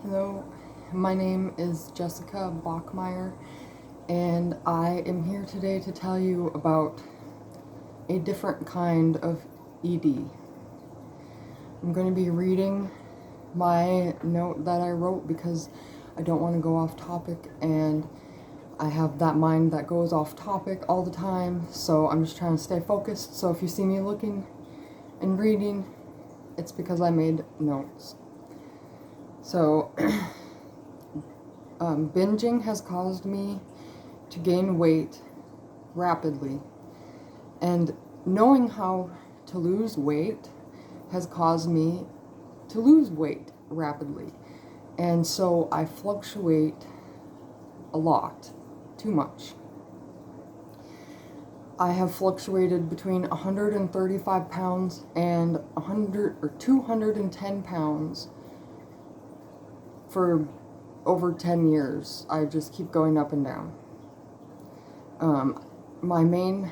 Hello, my name is Jessica Bachmeyer, and I am here today to tell you about a different kind of ED. I'm going to be reading my note that I wrote because I don't want to go off topic, and I have that mind that goes off topic all the time, so I'm just trying to stay focused. So if you see me looking and reading, it's because I made notes. So, binging has caused me to gain weight rapidly, and knowing how to lose weight has caused me to lose weight rapidly, and so I fluctuate a lot, too much. I have fluctuated between 135 pounds and 100 or 210 pounds for over 10 years. I just keep going up and down. My main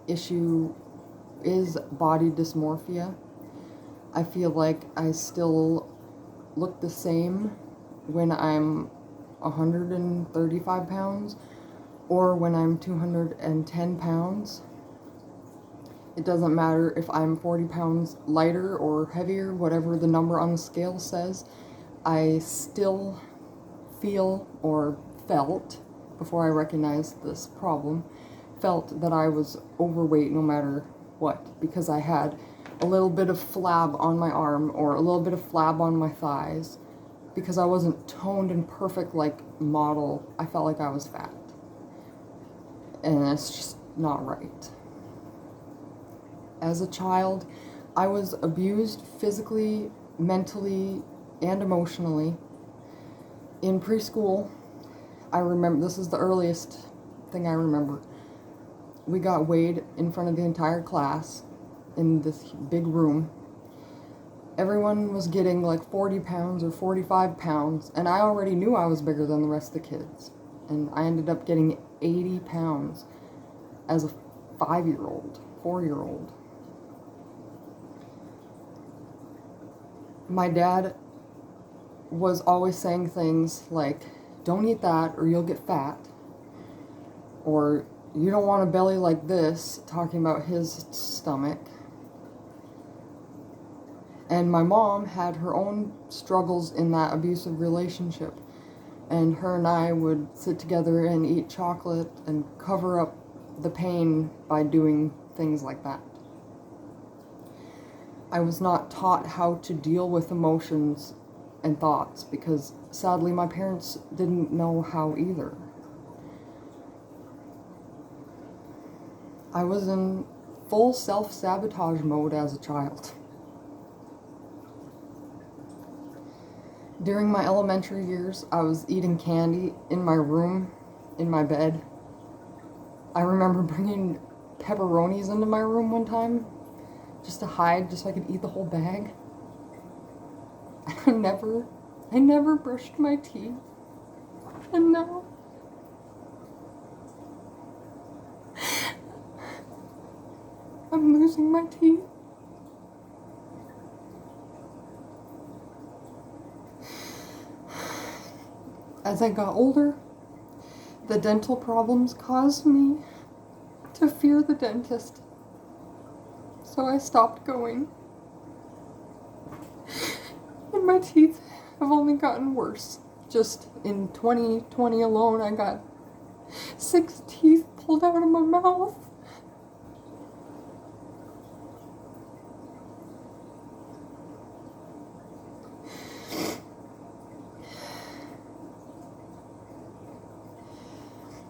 issue is body dysmorphia. I feel like I still look the same when I'm 135 pounds or when I'm 210 pounds. It doesn't matter if I'm 40 pounds lighter or heavier, whatever the number on the scale says. I still feel, or felt, before I recognized this problem, felt that I was overweight no matter what, because I had a little bit of flab on my arm or a little bit of flab on my thighs. Because I wasn't toned and perfect like model, I felt like I was fat. And it's just not right. As a child, I was abused physically, mentally, and emotionally. In preschool, I remember, this is the earliest thing I remember, we got weighed in front of the entire class in this big room. Everyone was getting like 40 pounds or 45 pounds, and I already knew I was bigger than the rest of the kids. And I ended up getting 80 pounds as a 5-year-old, 4-year-old. My dad was always saying things like, don't eat that or you'll get fat, or you don't want a belly like this, talking about his stomach. And my mom had her own struggles in that abusive relationship, and her and I would sit together and eat chocolate and cover up the pain by doing things like that. I was not taught how to deal with emotions and thoughts because sadly my parents didn't know how either. I was in full self-sabotage mode as a child. During my elementary years, I was eating candy in my room, in my bed. I remember bringing pepperonis into my room one time just to hide, just so I could eat the whole bag. I never brushed my teeth, and now I'm losing my teeth. As I got older, the dental problems caused me to fear the dentist, so I stopped going. And my teeth have only gotten worse. Just in 2020 alone, I got 6 teeth pulled out of my mouth.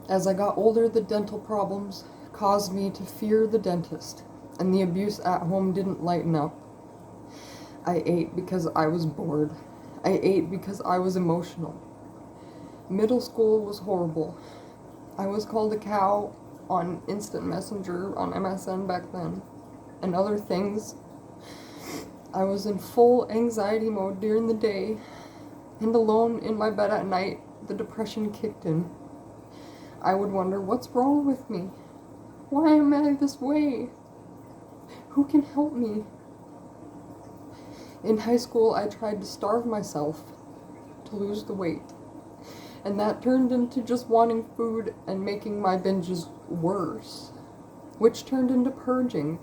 As I got older, the dental problems caused me to fear the dentist, and the abuse at home didn't lighten up. I ate because I was bored. I ate because I was emotional. Middle school was horrible. I was called a cow on Instant Messenger on MSN back then, and other things. I was in full anxiety mode during the day, and alone in my bed at night, the depression kicked in. I would wonder, what's wrong with me? Why am I this way? Who can help me? In high school, I tried to starve myself to lose the weight. And that turned into just wanting food and making my binges worse, which turned into purging.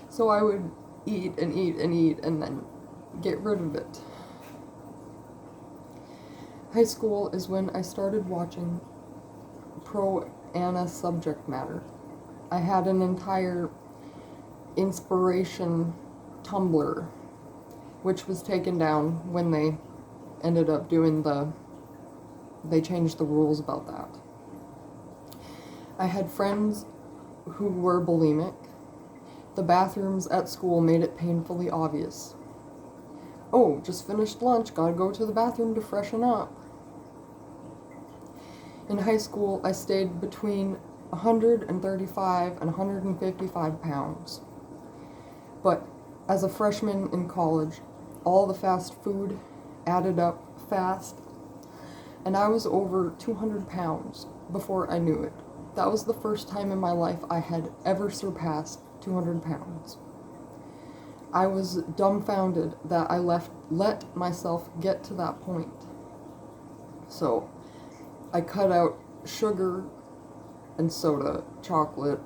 So I would eat and eat and eat and then get rid of it. High school is when I started watching pro-Anna subject matter. I had an entire inspiration Tumblr, which was taken down when they ended up doing they changed the rules about that. I had friends who were bulimic. The bathrooms at school made it painfully obvious. Oh, just finished lunch, gotta go to the bathroom to freshen up. In high school, I stayed between 135 and 155 pounds. But as a freshman in college, all the fast food added up fast, and I was over 200 pounds before I knew it. That was the first time in my life I had ever surpassed 200 pounds. I was dumbfounded that I let myself get to that point. So I cut out sugar and soda, chocolate,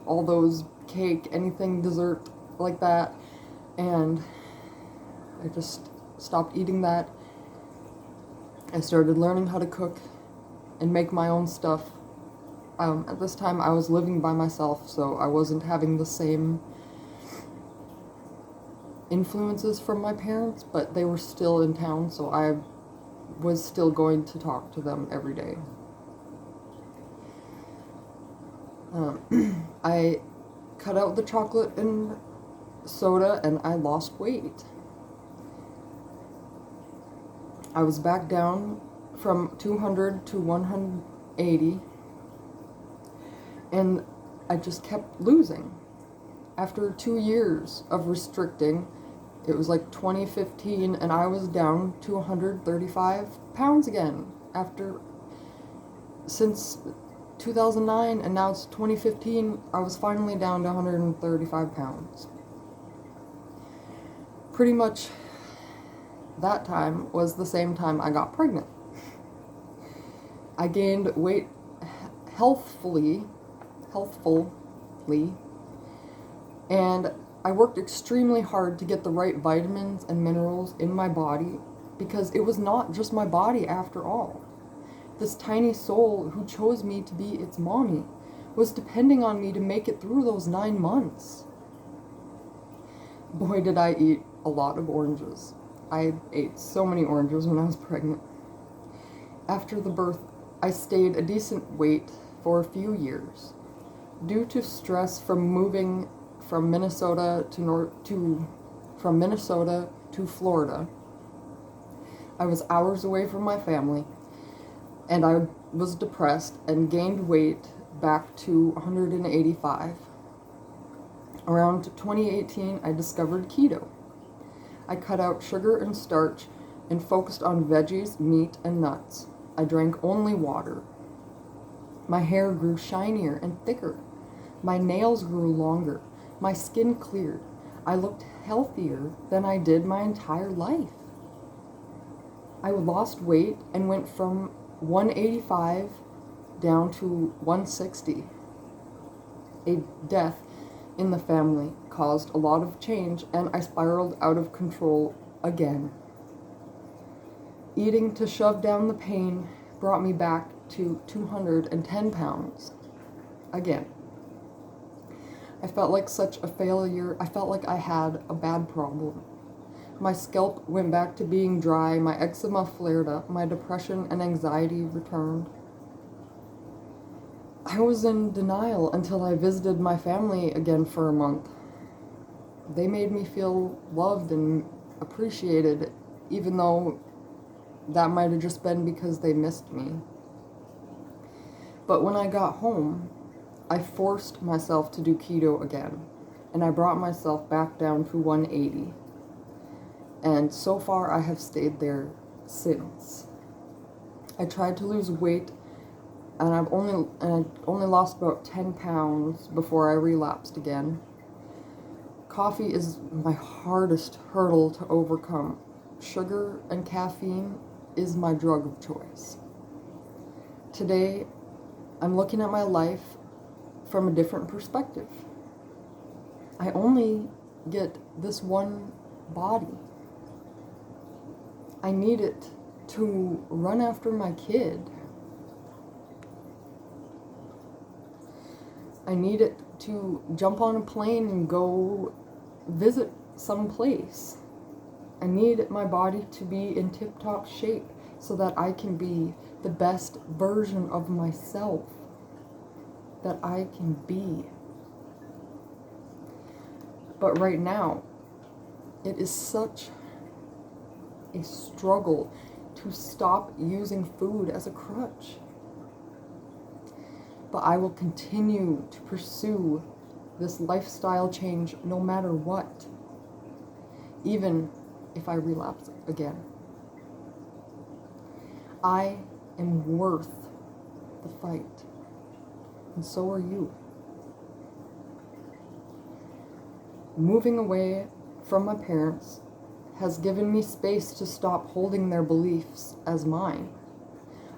all those cake, anything dessert like that, and I just stopped eating that. I started learning how to cook and make my own stuff. At this time I was living by myself, so I wasn't having the same influences from my parents, but they were still in town, so I was still going to talk to them every day. I cut out the chocolate and soda and I lost weight. I was back down from 200 to 180, and I just kept losing. After 2 years of restricting, it was like 2015, and I was down to 135 pounds again. Since 2009, and now it's 2015, I was finally down to 135 pounds. Pretty much that time was the same time I got pregnant. I gained weight healthfully, and I worked extremely hard to get the right vitamins and minerals in my body, because it was not just my body after all. This tiny soul who chose me to be its mommy was depending on me to make it through those 9 months. Boy, did I eat a lot of oranges. I ate so many oranges when I was pregnant. After the birth, I stayed a decent weight for a few years. Due to stress from moving from Minnesota to Florida, I was hours away from my family, and I was depressed and gained weight back to 185. Around 2018, I discovered keto. I cut out sugar and starch and focused on veggies, meat, and nuts. I drank only water. My hair grew shinier and thicker. My nails grew longer. My skin cleared. I looked healthier than I did my entire life. I lost weight and went from 185 down to 160. A death in the family caused a lot of change, and I spiraled out of control again. Eating to shove down the pain brought me back to 210 pounds again. I felt like such a failure. I felt like I had a bad problem. My scalp went back to being dry, my eczema flared up, my depression and anxiety returned. I was in denial until I visited my family again for a month. They made me feel loved and appreciated, even though that might have just been because they missed me. But when I got home, I forced myself to do keto again, and I brought myself back down to 180. And so far, I have stayed there since. I tried to lose weight, and I only lost about 10 pounds before I relapsed again. Coffee is my hardest hurdle to overcome. Sugar and caffeine is my drug of choice. Today, I'm looking at my life from a different perspective. I only get this one body. I need it to run after my kid. I need it to jump on a plane and go visit some place. I need my body to be in tip-top shape so that I can be the best version of myself that I can be. But right now, it is such a struggle to stop using food as a crutch. But I will continue to pursue this lifestyle change no matter what, even if I relapse again. I am worth the fight, and so are you. Moving away from my parents has given me space to stop holding their beliefs as mine.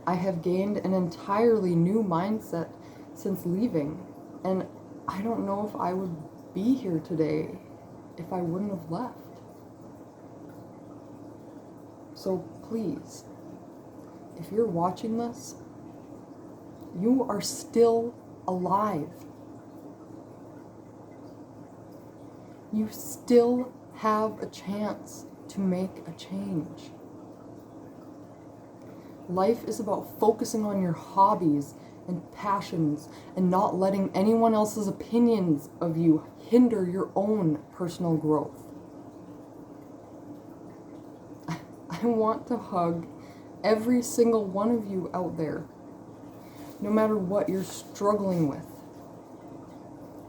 I have gained an entirely new mindset since leaving, and I don't know if I would be here today if I wouldn't have left. So please, if you're watching this, you are still alive. You still have a chance to make a change. Life is about focusing on your hobbies and passions and not letting anyone else's opinions of you hinder your own personal growth. I want to hug every single one of you out there, no matter what you're struggling with.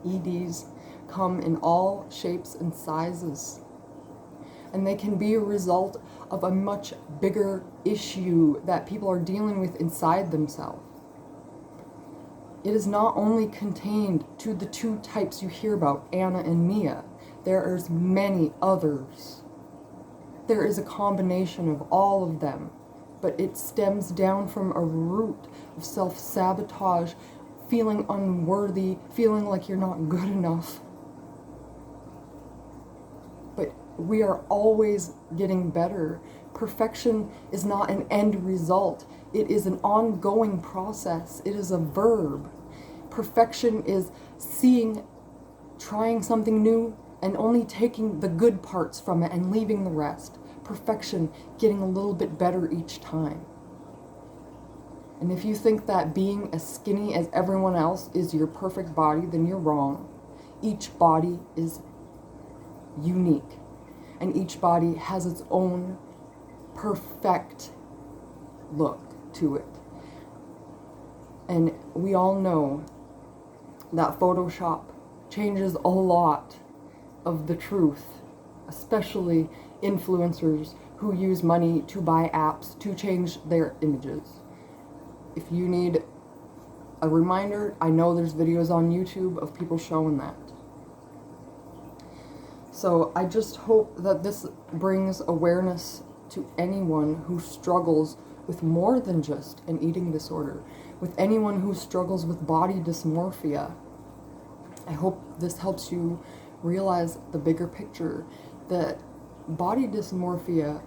EDs come in all shapes and sizes, and they can be a result of a much bigger issue that people are dealing with inside themselves. It is not only contained to the two types you hear about, Anna and Mia. There is many others. There is a combination of all of them, but it stems down from a root of self-sabotage, feeling unworthy, feeling like you're not good enough. But we are always getting better. Perfection is not an end result. It is an ongoing process. It is a verb. Perfection is trying something new and only taking the good parts from it and leaving the rest. Perfection, getting a little bit better each time. And if you think that being as skinny as everyone else is your perfect body, then you're wrong. Each body is unique, and each body has its own perfect look to it. And we all know that Photoshop changes a lot of the truth, especially influencers who use money to buy apps to change their images. If you need a reminder, I know there's videos on YouTube of people showing that. So I just hope that this brings awareness to anyone who struggles with more than just an eating disorder, with anyone who struggles with body dysmorphia. I hope this helps you realize the bigger picture, that body dysmorphia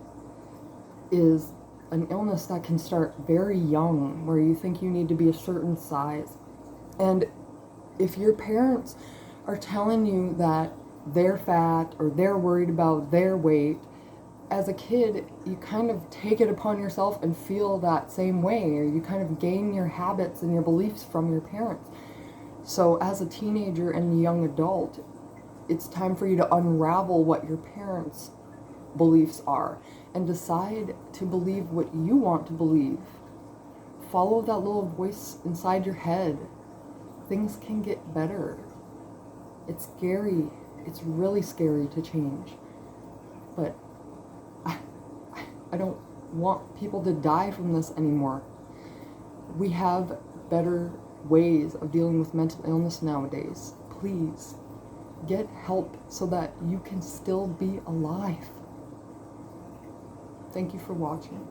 is an illness that can start very young, where you think you need to be a certain size. And if your parents are telling you that they're fat or they're worried about their weight, as a kid, you kind of take it upon yourself and feel that same way, or you kind of gain your habits and your beliefs from your parents. So as a teenager and young adult, it's time for you to unravel what your parents' beliefs are and decide to believe what you want to believe. Follow that little voice inside your head. Things can get better. It's scary. It's really scary to change. But I don't want people to die from this anymore. We have better ways of dealing with mental illness nowadays. Please, get help so that you can still be alive. Thank you for watching.